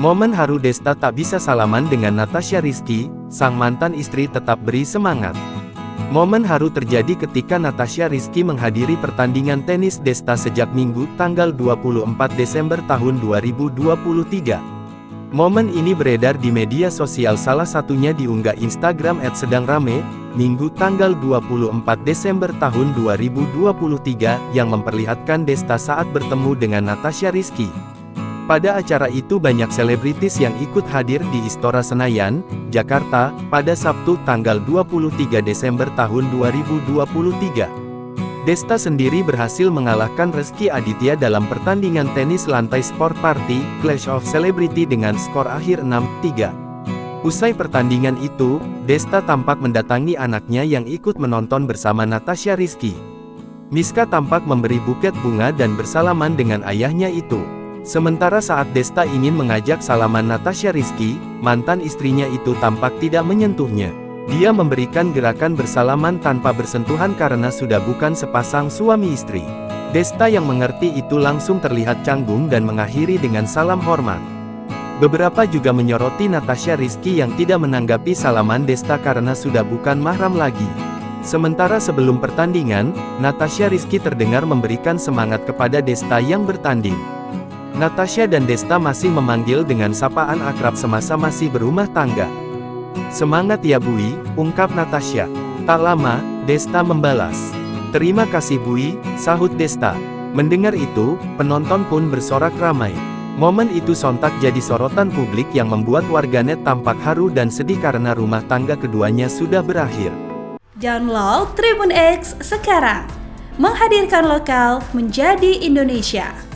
Momen haru Desta tak bisa salaman dengan Natasha Rizky, sang mantan istri tetap beri semangat. Momen haru terjadi ketika Natasha Rizky menghadiri pertandingan tenis Desta sejak Minggu tanggal 24 Desember tahun 2023. Momen ini beredar di media sosial, salah satunya diunggah Instagram @sedangrame, Minggu tanggal 24 Desember tahun 2023, yang memperlihatkan Desta saat bertemu dengan Natasha Rizky. Pada acara itu banyak selebritis yang ikut hadir di Istora Senayan, Jakarta, pada Sabtu tanggal 23 Desember tahun 2023. Desta sendiri berhasil mengalahkan Rezky Aditya dalam pertandingan tenis lantai Sport Party, Clash of Celebrity dengan skor akhir 6-3. Usai pertandingan itu, Desta tampak mendatangi anaknya yang ikut menonton bersama Natasha Rizky. Miska tampak memberi buket bunga dan bersalaman dengan ayahnya itu. Sementara saat Desta ingin mengajak salaman Natasha Rizky, mantan istrinya itu tampak tidak menyentuhnya. Dia memberikan gerakan bersalaman tanpa bersentuhan karena sudah bukan sepasang suami istri. Desta yang mengerti itu langsung terlihat canggung dan mengakhiri dengan salam hormat. Beberapa juga menyoroti Natasha Rizky yang tidak menanggapi salaman Desta karena sudah bukan mahram lagi. Sementara sebelum pertandingan, Natasha Rizky terdengar memberikan semangat kepada Desta yang bertanding. Natasha dan Desta masih memanggil dengan sapaan akrab semasa masih berumah tangga. "Semangat ya Bui," ungkap Natasha. Tak lama, Desta membalas. "Terima kasih Bui," sahut Desta. Mendengar itu, penonton pun bersorak ramai. Momen itu sontak jadi sorotan publik yang membuat warganet tampak haru dan sedih karena rumah tangga keduanya sudah berakhir. Download Tribun X sekarang, menghadirkan lokal menjadi Indonesia.